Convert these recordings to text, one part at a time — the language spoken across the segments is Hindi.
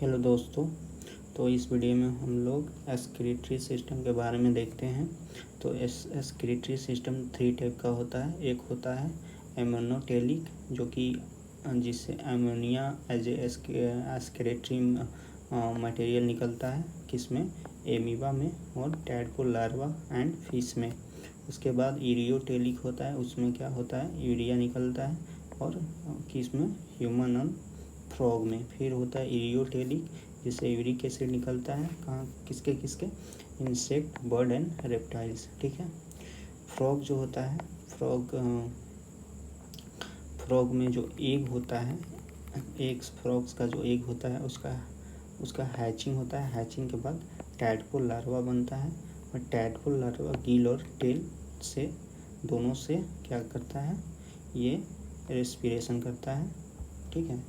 हेलो दोस्तों। तो इस वीडियो में हम लोग एक्सक्रीटरी सिस्टम के बारे में देखते हैं। तो एक्सक्रीटरी सिस्टम 3 टाइप का होता है। एक होता है एमोनोटेलिक, जो कि जिससे अमोनिया एज एक्सक्रीटरी मटेरियल निकलता है, किसमें, एमीबा में और टैडपोल लार्वा एंड फिश में। उसके बाद यूरियोटेलिक होता है, उसमें क्या होता है, यूरिया निकलता है और किसमें, ह्यूमन और फ्रॉग में। फिर होता है इरियोटेलिक, जिससे यूरिक एसिड निकलता है, कहाँ, किसके किसके, इंसेक्ट, बर्ड एंड रेप्टाइल्स। ठीक है। फ्रॉग जो होता है, फ्रॉग में जो एग होता है, एक फ्रॉग्स का जो एग होता है उसका हैचिंग होता है। हैचिंग के बाद टैडपोल लार्वा बनता है और टैडपोल लार्वा गिल और टेल से दोनों से क्या करता है, ये रेस्पिरेशन करता है। ठीक है।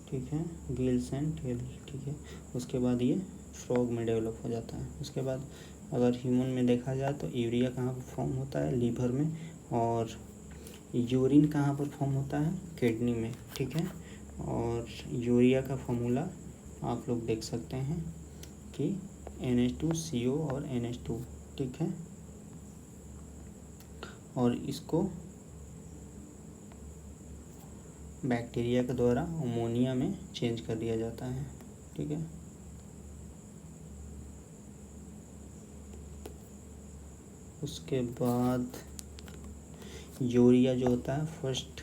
ठीक है, गिल्स एंड टेल। ठीक है। उसके बाद ये फ्रॉग में डेवलप हो जाता है। उसके बाद अगर ह्यूमन में देखा जाए तो यूरिया कहाँ पर फॉर्म होता है, लीवर में। और यूरिन कहाँ पर फॉर्म होता है, किडनी में। ठीक है। और यूरिया का फॉर्मूला आप लोग देख सकते हैं कि NH2CO और NH2। ठीक है। और इसको बैक्टीरिया के द्वारा अमोनिया में चेंज कर दिया जाता है। ठीक है। उसके बाद यूरिया जो होता है फर्स्ट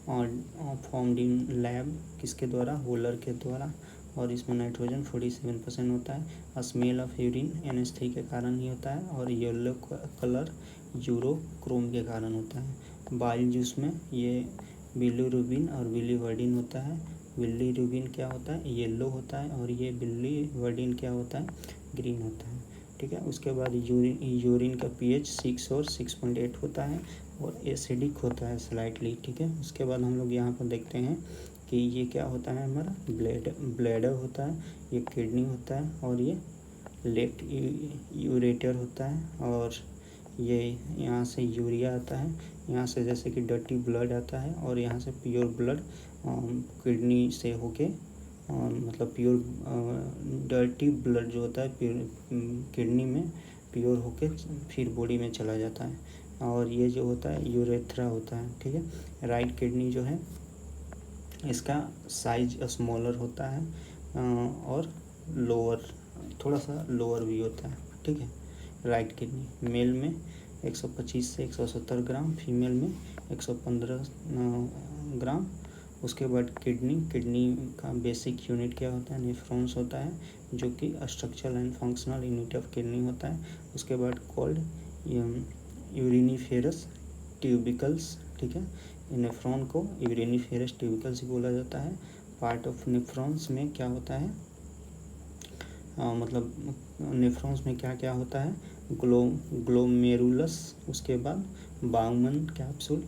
फॉर्म्ड इन लैब, किसके द्वारा, होलर के द्वारा। और इसमें नाइट्रोजन 47% होता है। स्मेल ऑफ यूरिन NH3 के कारण ही होता है। और येलो कलर यूरोक्रोम के कारण होता है। बाइल जूस में ये बिलीरुबिन और बिलीवर्डिन होता है। बिलीरुबिन क्या होता है, येलो होता है, और ये बिलीवर्डिन क्या होता है, ग्रीन होता है। ठीक है। उसके बाद यूरिन का pH 6 और 6.8 होता है और एसिडिक होता है स्लाइटली। ठीक है। उसके बाद हम लोग यहाँ पर देखते हैं कि ये क्या होता है, हमारा ब्लैडर होता है, ये किडनी होता है, और ये लेफ्ट यूरेटर होता है। और ये यहाँ से यूरिया आता है, यहाँ से जैसे कि डर्टी ब्लड आता है, और यहाँ से प्योर ब्लड किडनी से होके मतलब प्योर डर्टी ब्लड जो होता है किडनी में प्योर होके फिर बॉडी में चला जाता है। और ये जो होता है यूरेथ्रा होता है। ठीक है। राइट किडनी जो है इसका साइज स्मॉलर होता है और लोअर, थोड़ा सा लोअर भी होता है। ठीक है। राइट किडनी मेल में 125 से 170 ग्राम, फीमेल में 115 ग्राम। उसके बाद किडनी का बेसिक यूनिट क्या होता है, नेफ्रॉन्स होता है, जो कि structural and functional unit of kidney होता है। उसके बाद कोल्ड यूरिनिफेरस ट्यूबिकल्स। ठीक है। नेफ्रॉन को यूरिनिफेरस ट्यूबिकल्स ही बोला जाता है। पार्ट ऑफ नेफ्रॉन्स में क्या होता है, मतलब नेफ्रॉन्स में क्या क्या होता है, ग्लोमेरुलस, उसके बाद बाउमन कैप्सूल,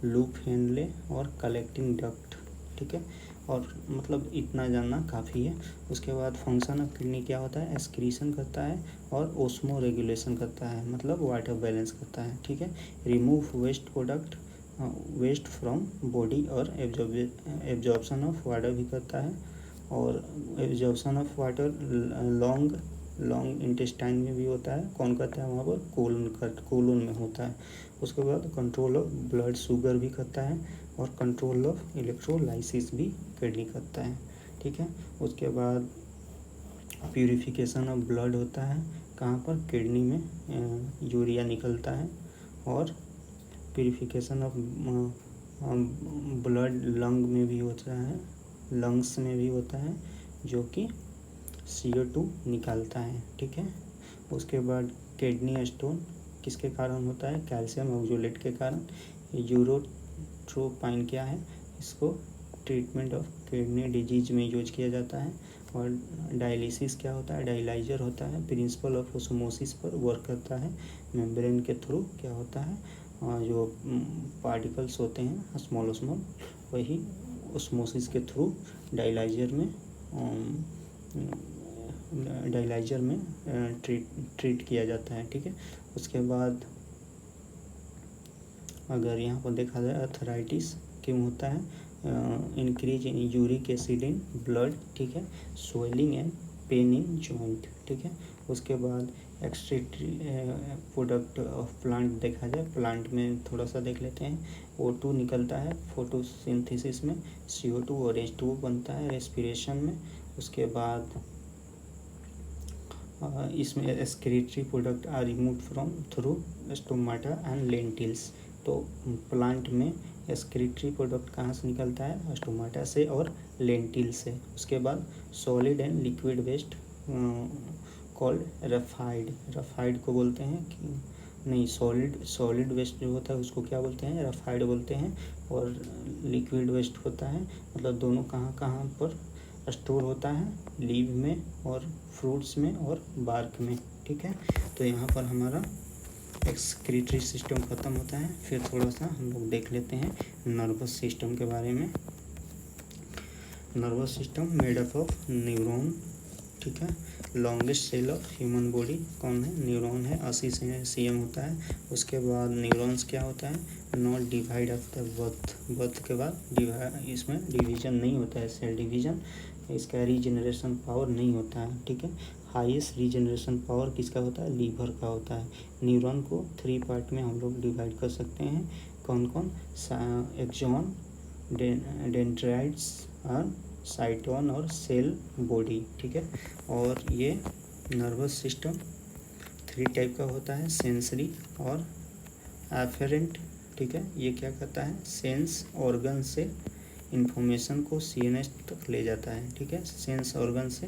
लूप हेनले और कलेक्टिंग डक्ट। ठीक है। और मतलब इतना जानना काफ़ी है। उसके बाद फंक्शन ऑफ किडनी क्या होता है, एक्सक्रीशन करता है और ओस्मो रेगुलेशन करता है, मतलब वाटर बैलेंस करता है। ठीक है। Remove waste product, waste from body, और एब्जॉर्प्शन ऑफ वाटर भी करता है। और absorption of water long intestine में भी होता है। कौन करता है, वहाँ पर कोलन में होता है। उसके बाद कंट्रोल ऑफ ब्लड शुगर भी करता है, और कंट्रोल ऑफ इलेक्ट्रोलाइसिस भी किडनी करता है। ठीक है। उसके बाद प्यूरिफिकेशन ऑफ ब्लड होता है, कहाँ पर, किडनी में यूरिया निकलता है। और प्यूरिफिकेशन ऑफ ब्लड लंग में भी होता है, लंग्स में भी होता है, जो कि CO2 निकालता है। ठीक है। उसके बाद किडनी स्टोन किसके कारण होता है, कैल्शियम ऑक्जेलेट के कारण। यूरोट्रोपाइन क्या है, इसको ट्रीटमेंट ऑफ किडनी डिजीज में यूज किया जाता है। और डायलिसिस क्या होता है, डायलाइजर होता है, प्रिंसिपल ऑफ ओस्मोसिस पर वर्क करता है। मेम्ब्रेन के थ्रू क्या होता है, जो पार्टिकल्स होते हैं स्मॉल वही ओस्मोसिस के थ्रू डायलाइजर में ट्रीट किया जाता है। ठीक है। उसके बाद अगर यहाँ पर देखा जाए अर्थराइटिस क्यों होता है, increase in uric acid in blood, ठीक है, swelling and pain in joint, ठीक है। उसके बाद एक्सक्रीटरी प्रोडक्ट ऑफ प्लांट देखा जाए, प्लांट में थोड़ा सा देख लेते हैं। O2 निकलता है फोटोसिंथेसिस में, CO2 और H2O बनता है रेस्पिरेशन में। उसके बाद इसमें excretory product are remove from through stomata and lentils. तो प्लांट में एक्सक्रीटरी प्रोडक्ट कहाँ से निकलता है, स्टोमाटा से और लेंटिल से। उसके बाद solid and liquid waste called रफाइड, रफाइड को बोलते हैं कि नहीं, सॉलिड वेस्ट जो होता है उसको क्या बोलते हैं, रफाइड बोलते हैं। और लिक्विड वेस्ट होता है, मतलब दोनों कहाँ कहाँ पर स्टोर होता है, लीव में और फ्रूट्स में और बार्क में, ठीक है। तो यहाँ पर हमारा एक्सक्रीटरी सिस्टम ख़त्म होता है। फिर थोड़ा सा हम लोग देख लेते हैं नर्वस सिस्टम के बारे में। Nervous system made up of neuron, ठीक है। Longest cell of human body कौन है, न्यूरॉन है, 80 cm होता है। उसके बाद न्यूरॉन्स क्या होता है, नॉट डिवाइड आफ्टर बर्थ के बाद इसमें डिवीजन नहीं होता है, सेल डिवीजन, इसका रीजनरेशन पावर नहीं होता है, ठीक है। हाईएस्ट रीजनरेशन पावर किसका होता है, लीवर का होता है। न्यूरॉन को 3 पार्ट में हम लोग डिवाइड कर सकते हैं, कौन कौन, एक्सॉन, डेंड्राइट्स और साइटोन और सेल बॉडी, ठीक है। और ये नर्वस सिस्टम 3 टाइप का होता है, सेंसरी और एफेरेंट, ठीक है। ये क्या करता है, सेंस ऑर्गन से इंफॉर्मेशन को CNS तक ले जाता है, ठीक है। सेंस ऑर्गन से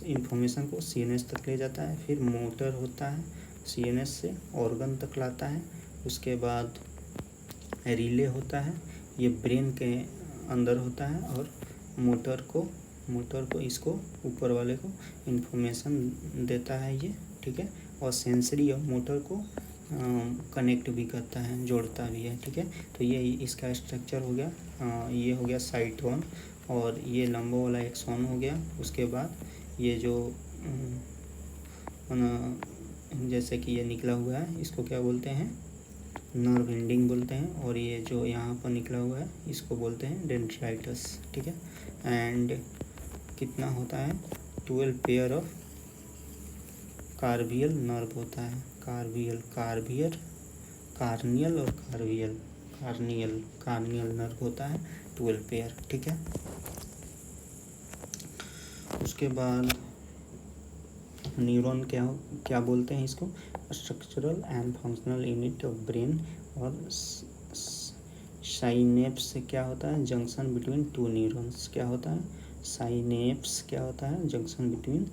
इंफॉर्मेशन को CNS तक ले जाता है। फिर मोटर होता है, CNS से ऑर्गन तक लाता है। उसके बाद रिले होता है, ये ब्रेन के अंदर होता है। और मोटर को इसको ऊपर वाले को इंफॉर्मेशन देता है ये, ठीक है। और सेंसरी और मोटर को कनेक्ट भी करता है, जोड़ता भी है, ठीक है। तो ये इसका स्ट्रक्चर हो गया, ये हो गया साइटोन, और ये लंबो वाला एक्सॉन हो गया। उसके बाद ये जो जैसे कि ये निकला हुआ है इसको क्या बोलते हैं, नर्व एंडिंग बोलते हैं। और ये जो यहाँ पर निकला हुआ है इसको बोलते हैं डेंड्राइटस, ठीक है। एंड कितना होता है, 12 पेयर ऑफ कार्बियल नर्व होता है, कार्नियल और कार्नियल नर्व होता है 12 पेयर, ठीक है। उसके बाद न्यूरॉन क्या बोलते हैं इसको, structural and functional unit of brain. और साइनेप्स से क्या होता है, जंक्शन बिटवीन 2 न्यूरॉन्स, क्या होता है, साइनेप्स क्या होता है, junction between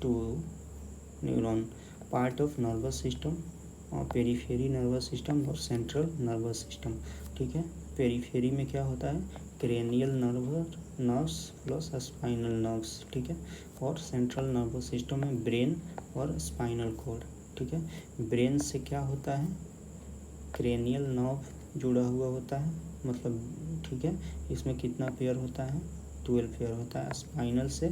2 neuron. Part of nervous system और पेरीफेरी नर्वस सिस्टम और सेंट्रल नर्वस सिस्टम, ठीक है। पेरीफेरी में क्या होता है, cranial nerves plus spinal nerves, ठीक है। और सेंट्रल नर्वस सिस्टम में ब्रेन और स्पाइनल कॉर्ड, ठीक है। ब्रेन से क्या होता है, क्रेनियल नर्व जुड़ा हुआ होता है, मतलब, ठीक है। इसमें कितना पेयर होता है, 12 पेयर होता है। स्पाइनल से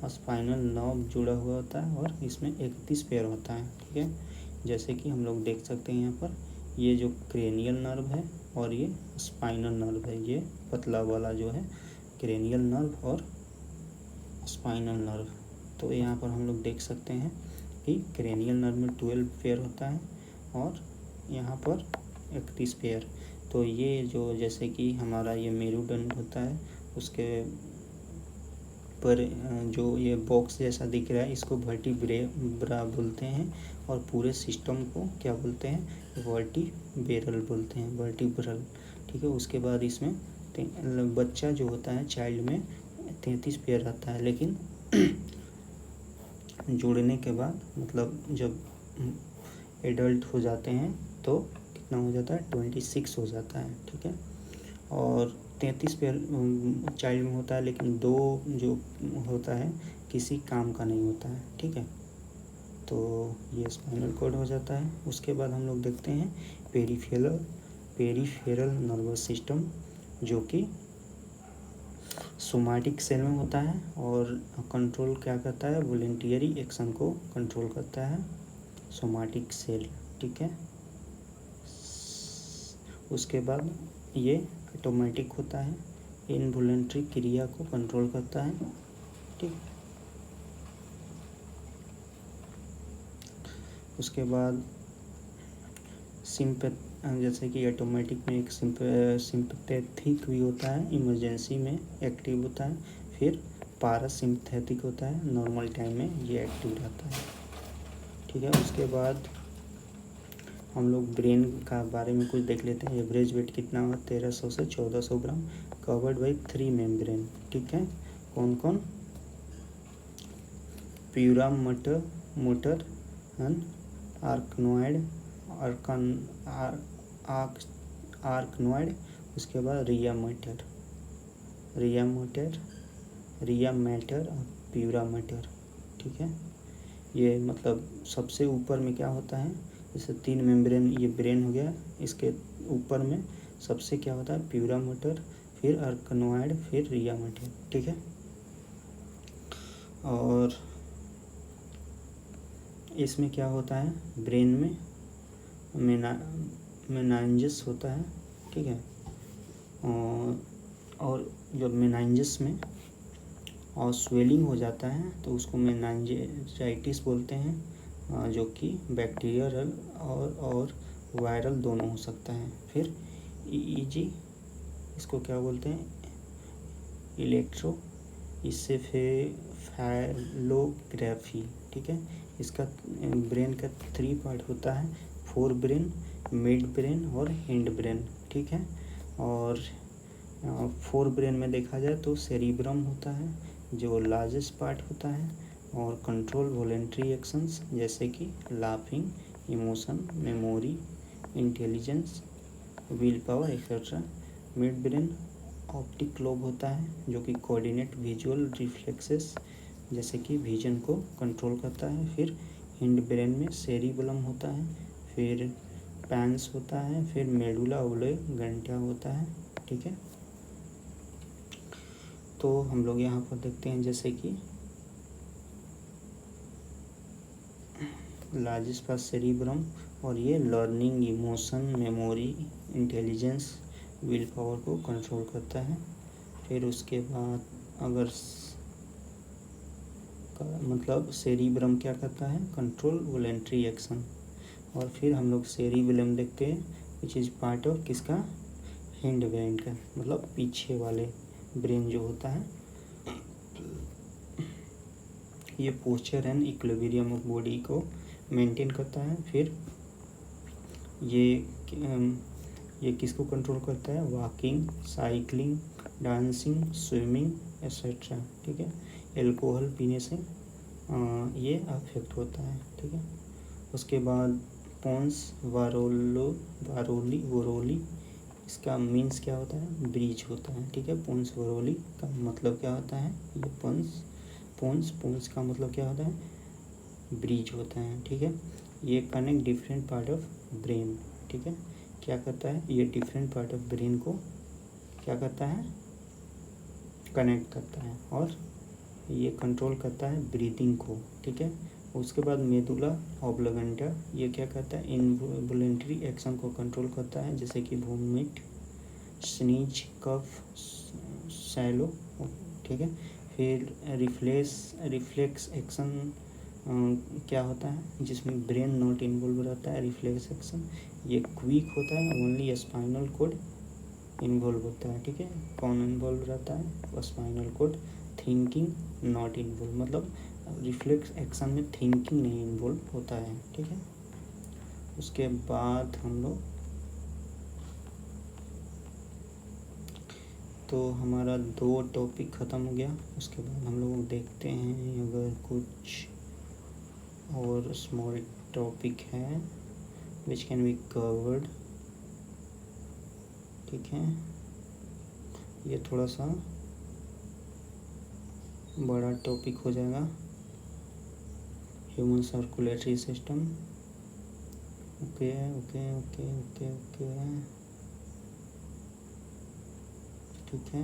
स्पाइनल नर्व जुड़ा हुआ होता है और इसमें 31 पेयर होता है, ठीक है। जैसे कि हम लोग देख सकते हैं यहाँ पर, ये जो क्रेनियल नर्व है और ये स्पाइनल नर्व है, ये पतला वाला जो है क्रेनियल नर्व और स्पाइनल नर्व। तो यहाँ पर हम लोग देख सकते हैं कि क्रेनियल नर्व में 12 पेयर होता है और यहाँ पर 31 पेयर। तो ये जो जैसे कि हमारा ये मेरुदंड होता है, उसके पर जो ये बॉक्स जैसा दिख रहा है इसको वर्टिब्रा बोलते हैं। और पूरे सिस्टम को क्या बोलते हैं, वर्टिब्रल बोलते हैं, वर्टिब्रल, ठीक है। उसके बाद इसमें बच्चा जो होता है, चाइल्ड में 33 पेयर रहता है, लेकिन जोड़ने के बाद, मतलब जब एडल्ट हो जाते हैं तो कितना हो जाता है, 26 हो जाता है, ठीक है। और 33 पेयर चाइल्ड में होता है, लेकिन 2 जो होता है किसी काम का नहीं होता है, ठीक है। तो ये स्पाइनल कॉर्ड हो जाता है। उसके बाद हम लोग देखते हैं पेरीफेरल नर्वस सिस्टम, जो कि सोमैटिक सेल में होता है और कंट्रोल क्या करता है, वॉलंटरी एक्शन को कंट्रोल करता है सोमैटिक सेल, ठीक है। उसके बाद ये ऑटोमेटिक होता है, इनवॉलेंट्री क्रिया को कंट्रोल करता है। ठीक, उसके बाद जैसे कि ऑटोमेटिक में एक सिंपैथेटिक भी होता है, इमरजेंसी में एक्टिव होता है। फिर पारासिम्पैथेटिक होता है, नॉर्मल टाइम में ये एक्टिव रहता है। ठीक है, उसके बाद हम लोग ब्रेन का बारे में कुछ देख लेते हैं। एवरेज वेट कितना हुआ, 1300 से 1400 ग्राम, कवर्ड बाई 3 मेम्ब्रेन। ठीक है, कौन कौन, pura motor and arachnoid, arachnoid. उसके बाद रिया मैटर और प्यूरा मैटर। ठीक है, ये मतलब सबसे ऊपर में क्या होता है, जैसे 3 मेम्ब्रेन ये ब्रेन हो गया, इसके ऊपर में सबसे क्या होता है, प्यूरा मैटर, फिर आर्कनोइड, फिर रिया मैटर। ठीक है, और इसमें क्या होता है, ब्रेन में मेनाइंजस होता है। ठीक है, और जब मेनाइंजस में और स्वेलिंग हो जाता है तो उसको मेनाइंजाइटिस बोलते हैं, जो कि बैक्टीरियल और वायरल दोनों हो सकता है। फिर ईईजी, इसको क्या बोलते हैं, इलेक्ट्रो इंसेफेलोग्राफी। ठीक है, इसका ब्रेन का 3 पार्ट होता है, फोर ब्रेन, मिड ब्रेन और हिंड ब्रेन। ठीक है, और फोर ब्रेन में देखा जाए तो सेरिब्रम होता है जो लार्जेस्ट पार्ट होता है, और कंट्रोल वॉलेंट्री एक्शंस जैसे कि laughing, emotion, memory, intelligence, will power etcetera. Mid brain optic lobe होता है जो कि कोऑर्डिनेट विजुअल रिफ्लेक्सेस जैसे कि विजन को कंट्रोल करता है। फिर हिंड ब्रेन में सेरिबलम होता है, फिर पैंस होता है, फिर मेडुला ओब्लेंगेटा होता है। ठीक है, तो हम लोग यहाँ पर देखते हैं जैसे कि लार्जेस्ट पास सेरिब्रम, और ये learning, emotion, memory, intelligence, will power को कंट्रोल करता है। फिर उसके बाद अगर मतलब सेरिब्रम क्या करता है, कंट्रोल वॉलेंट्री एक्शन। और फिर हम लोग सेरिबेलम देखते हैं विच इज़ पार्ट ऑफ किसका, हिंड ब्रेन का, मतलब पीछे वाले ब्रेन जो होता है। ये posture and equilibrium of body को मेंटेन करता है। फिर ये किसको कंट्रोल करता है, walking, cycling, dancing, swimming etcetera. ठीक है, एल्कोहल पीने से ये अफेक्ट होता है। ठीक है, उसके बाद पोन्स वोरोली, इसका मीन्स क्या होता है, ब्रिज होता है। ठीक है, पोन्स वोरोली का मतलब क्या होता है, ये पोन्स का मतलब क्या होता है, ब्रिज होता है। ठीक है, ये connect different part of brain. ठीक है, क्या करता है, ये डिफरेंट पार्ट ऑफ ब्रेन को क्या करता है, कनेक्ट करता है, और ये कंट्रोल करता है ब्रीदिंग को। ठीक है, उसके बाद मेदुला ऑब्लिगेंटा, ये क्या करता है, इनवॉलेंट्री एक्शन को कंट्रोल करता है जैसे कि वोमिट, स्नीज, कफ, सैलो। ठीक है, फिर रिफ्लेक्स एक्शन क्या होता है, जिसमें ब्रेन नॉट इन्वॉल्व रहता है, रिफ्लेक्स एक्शन ये क्विक होता है, ओनली स्पाइनल कोड इन्वॉल्व होता है। ठीक है, कौन इन्वॉल्व रहता है, spinal cord, thinking not involve, मतलब रिफ्लेक्स एक्शन में थिंकिंग नहीं इन्वॉल्व होता है। ठीक है, उसके बाद हम लोग, तो हमारा 2 टॉपिक ख़त्म हो गया। उसके बाद हम लोग देखते हैं अगर कुछ और स्मॉल टॉपिक है विच कैन बी कवर्ड। ठीक है, ये थोड़ा सा बड़ा टॉपिक हो जाएगा, human circulatory system. Okay okay okay okay okay, ठीक है।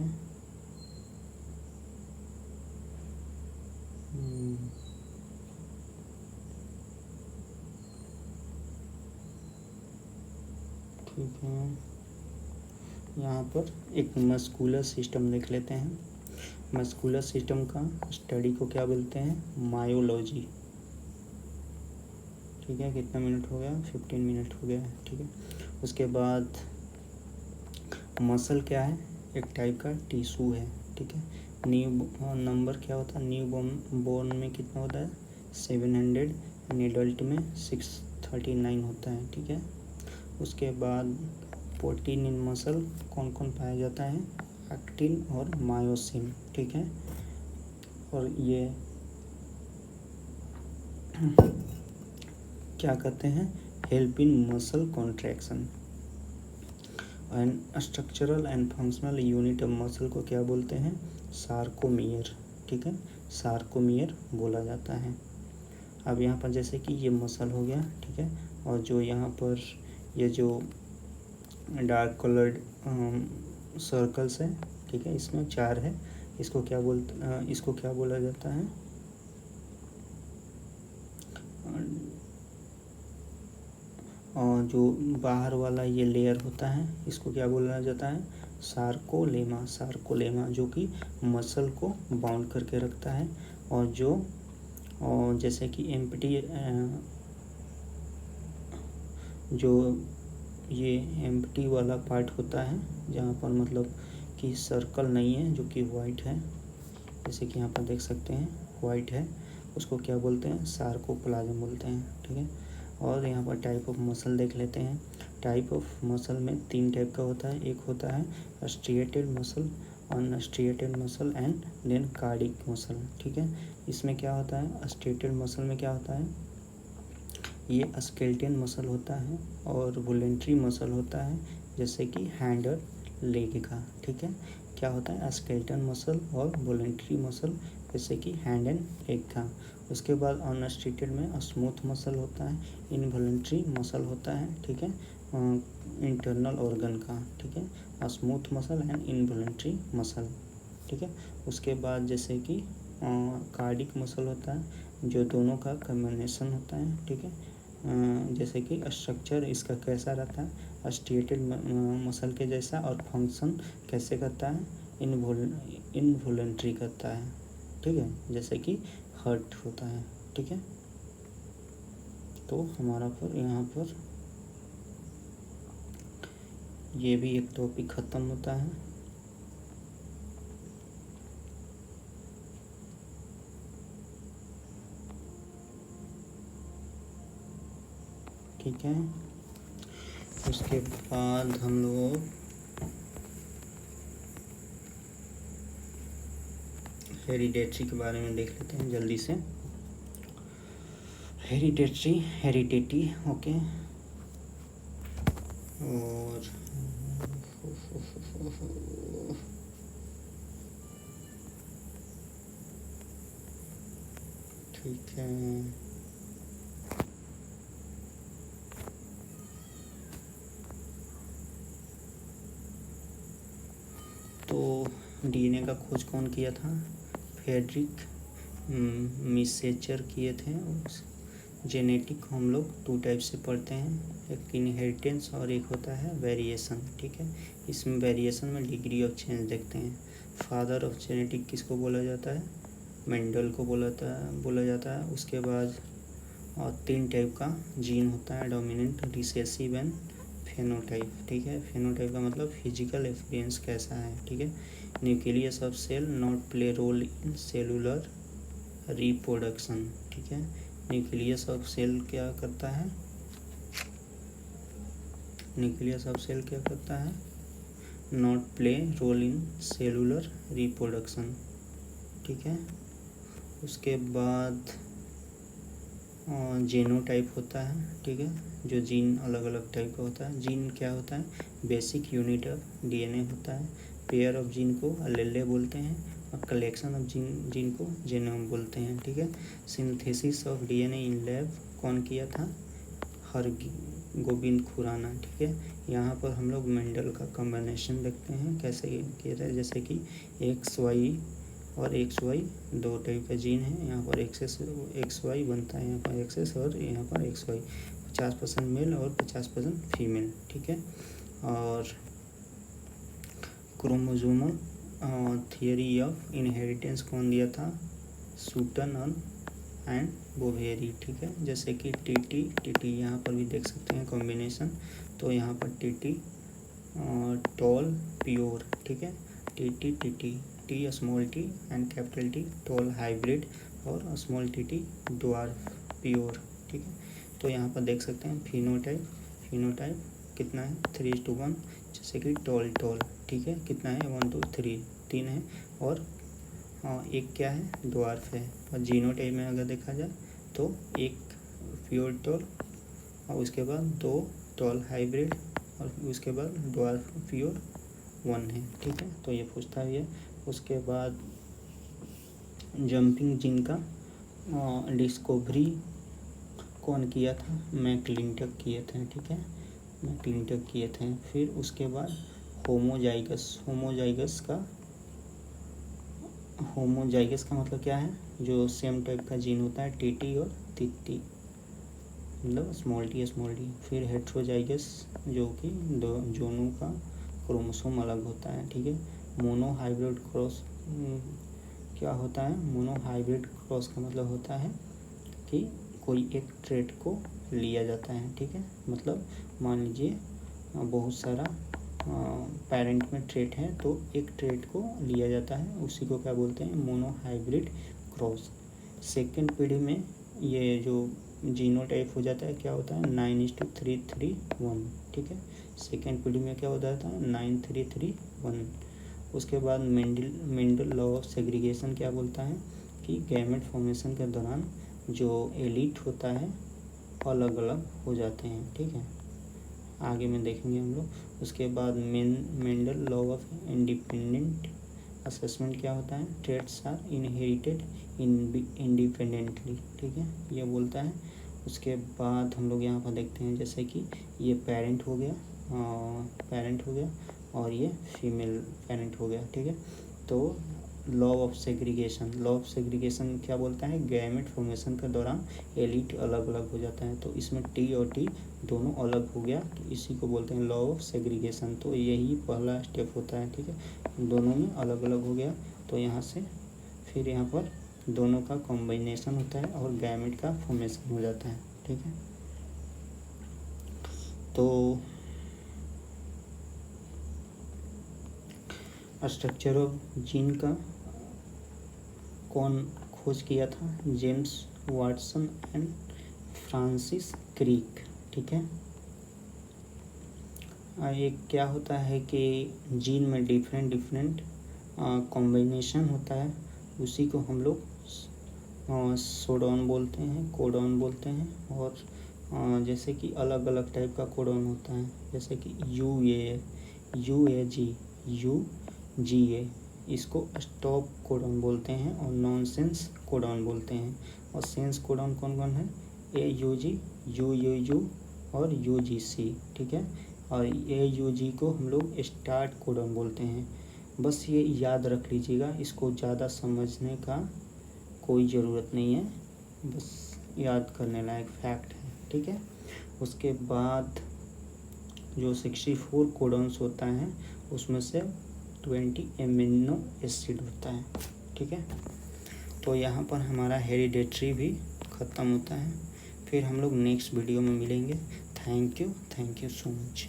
ठीक है, यहाँ पर एक मस्कुलर सिस्टम देख लेते हैं। मस्कुलर सिस्टम का स्टडी को क्या बोलते हैं? मायोलॉजी। ठीक है, कितना मिनट हो गया? 15 मिनट हो गया है। ठीक है, उसके बाद मसल क्या है? एक टाइप का टिश्यू है। ठीक है, न्यू नंबर क्या होता है? न्यू बोर्न में कितना होता है? 700, एंड एडल्ट में 639 होता है। ठीक है, उसके बाद प्रोटीन इन मसल कौन कौन पाया जाता है? एक्टिन और मायोसिन। ठीक है, और ये क्या कहते हैं? Help in muscle contraction. And structural and functional unit of muscle को क्या बोलते हैं? सार्कोमियर। ठीक है, सार्कोमियर बोला जाता है। अब यहाँ पर जैसे कि ये मसल हो गया। ठीक है, और जो यहाँ पर ये जो डार्क कलर्ड सर्कल्स है, ठीक है, इसमें 4 है। इसको क्या बोला जाता है? और जो बाहर वाला ये लेयर होता है, इसको क्या बोला जाता है? सार्कोलेमा। सार्कोलेमा जो कि मसल को बाउंड करके रखता है। और जैसे कि एम्प्टी जो ये एम्प्टी वाला पार्ट होता है, जहाँ पर मतलब कि सर्कल नहीं है, जो कि वाइट है, जैसे कि यहाँ पर देख सकते हैं वाइट है, उसको क्या बोलते हैं? सार्कोप्लाज्म बोलते हैं। ठीक है, और यहाँ पर टाइप ऑफ मसल देख लेते हैं। टाइप ऑफ मसल में 3 टाइप का होता है। एक होता है striated muscle, unstriated muscle, and then cardiac muscle. ठीक है, इसमें क्या होता है? स्ट्रिएटेड मसल में क्या होता है? ये स्केलेटन मसल होता है और वॉलेंट्री मसल होता है, जैसे कि हैंड और लेग का। ठीक है, क्या होता है? स्केलेटन मसल और वॉलेंट्री मसल, जैसे कि हैंड एंड लेग का। उसके बाद अनस्ट्रिक्टेड में स्मूथ मसल होता है, इनवॉलेंट्री मसल होता है। ठीक है, इंटरनल ऑर्गन का। ठीक है, smooth muscle and involuntary muscle. ठीक है, उसके बाद जैसे कि कार्डिक मसल होता है, जो दोनों का कम्बिनेशन होता है। ठीक है, जैसे कि स्ट्रक्चर इसका कैसा रहता है? स्ट्रिएटेड मसल के जैसा, और फंक्शन कैसे करता है? इनवॉलेंट्री करता है। ठीक है, जैसे कि हर्ट होता है। ठीक है, तो हमारा पर यहाँ पर ये भी एक टॉपिक ख़त्म होता है। ठीक है, उसके बाद हम लोग हेरिडेटरी के बारे में देख लेते हैं जल्दी से। Heredity okay. और ठीक है, तो डीएनए का खोज कौन किया था? फ्रेडरिक मिसेचर किए थे। जेनेटिक हम लोग 2 टाइप से पढ़ते हैं, एक इनहेरिटेंस और एक होता है वेरिएशन। ठीक है, इसमें वेरिएशन में डिग्री ऑफ चेंज देखते हैं। फादर ऑफ जेनेटिक किसको बोला जाता है? मेंडल को बोला जाता है। उसके बाद और 3 टाइप का जीन होता है, डोमिनेंट, रिसेसिव एंड फेनोटाइप। ठीक है, फेनोटाइप का मतलब फिजिकल अपीयरेंस कैसा है। ठीक है, nucleus of cell not play role in cellular reproduction. ठीक है, न्यूक्लियस ऑफ सेल क्या करता है? न्यूक्लियस ऑफ सेल क्या करता है? Not play role in cellular reproduction. ठीक है, उसके बाद जीनोटाइप होता है। ठीक है, जो जीन अलग अलग टाइप का होता है। जीन क्या होता है? बेसिक यूनिट ऑफ डीएनए होता है। पेयर ऑफ जीन को अलेले बोलते हैं, और कलेक्शन ऑफ जीन को जीनोम बोलते हैं। ठीक है, synthesis of DNA in lab कौन किया था? गोविंद खुराना। ठीक है, यहाँ पर हम लोग मेंडल का कॉम्बिनेशन देखते हैं कैसे किया था, जैसे कि XY और XY 2 टाइप का जीन है। यहाँ पर XY बनता है, यहाँ पर एक्सेस और यहाँ पर XY, 50% मेल और 50% फीमेल। ठीक है, और क्रोमोसोमल थियरी ऑफ इनहेरिटेंस कौन दिया था? सूटन एंड बोवेरी, ठीक है। जैसे कि टीटी यहाँ पर भी देख सकते हैं कॉम्बिनेशन, तो यहाँ पर टीटी टॉल प्योर, ठीक है। T T small T and capital T tall hybrid और स्मॉल टी ड्वार्फ प्योर, ठीक है। तो यहाँ पर देख सकते हैं फिनोटाइप कितना है 3:1, जैसे कि टॉल ठीक है, कितना है 1 2 3 3 है, और एक क्या है ड्वार्फ है। और जीनोटाइप में अगर देखा जाए तो एक प्योर टॉल और उसके बाद 2 टॉल हाइब्रिड और उसके बाद ड्वार्फ प्योर 1 है, ठीक है। तो ये पूछता है। उसके बाद जंपिंग जीन का डिस्कवरी कौन किया था? मैक्लिंटक किए थे, ठीक है, मैक्लिंटक किए थे। फिर उसके बाद होमोजाइगस का मतलब क्या है? जो सेम टाइप का जीन होता है टीटी और टीटी, मतलब स्मॉल टी। फिर हेट्रोजाइगस जो कि दोनों का क्रोमोसोम अलग होता है, ठीक है। मोनोहाइब्रिड क्रॉस क्या होता है? मोनोहाइब्रिड क्रॉस का मतलब होता है कि कोई एक ट्रेट को लिया जाता है, ठीक है। मतलब मान लीजिए बहुत सारा पेरेंट में ट्रेट है, तो एक ट्रेट को लिया जाता है, उसी को क्या बोलते हैं? Monohybrid cross. सेकेंड पीढ़ी में ये जो जीनोटाइप हो जाता है क्या होता है? 9:3:3:1, ठीक है। सेकेंड पीढ़ी में क्या हो जाता है? 9:3:3:1। उसके बाद मेंडल लॉ ऑफ सेग्रीगेशन क्या बोलता है कि गैमेट फॉर्मेशन के दौरान जो एलिट होता है अलग अलग हो जाते हैं, ठीक है। आगे में देखेंगे हम लोग। उसके बाद Mendel law of independent assessment क्या होता है? ट्रेट्स आर इनहेरिटेड इंडिपेंडेंटली, ठीक है, ये बोलता है। उसके बाद हम लोग यहाँ पर देखते हैं जैसे कि ये पेरेंट हो गया और ये फीमेल पेरेंट हो गया, ठीक है। तो लॉ ऑफ सेग्रीगेशन क्या बोलता है? गैमेट फॉर्मेशन के दौरान एलिट अलग अलग हो जाता है, तो इसमें टी और टी दोनों अलग हो गया, तो इसी को बोलते हैं लॉ ऑफ सेग्रीगेशन। तो यही पहला स्टेप होता है, ठीक है, दोनों में अलग अलग हो गया। तो यहाँ से फिर यहाँ पर दोनों का कॉम्बिनेशन होता है और गैमेट का फॉर्मेशन हो जाता है, ठीक है। तो स्ट्रक्चर ऑफ जीन का कौन खोज किया था? James Watson and Francis Crick, ठीक है। एक क्या होता है कि जीन में डिफरेंट कॉम्बिनेशन होता है, उसी को हम लोग कोडॉन बोलते हैं। और जैसे कि अलग अलग टाइप का कोडॉन होता है, जैसे कि UGA, इसको स्टॉप कोडॉन बोलते हैं और नॉनसेंस कोडॉन बोलते हैं। और सेंस कोडॉन कौन कौन है? AUG, UUU और UGC, ठीक है। और AUG को हम लोग स्टार्ट कोडॉन बोलते हैं। बस ये याद रख लीजिएगा, इसको ज़्यादा समझने का कोई ज़रूरत नहीं है, बस याद करने लायक फैक्ट है, ठीक है। उसके बाद जो 64 कोडॉन्स होता है उसमें से 20 एमिनो एसिड होता है, ठीक है। तो यहाँ पर हमारा हेरिडेटरी भी ख़त्म होता है। फिर हम लोग नेक्स्ट वीडियो में मिलेंगे। Thank you so much.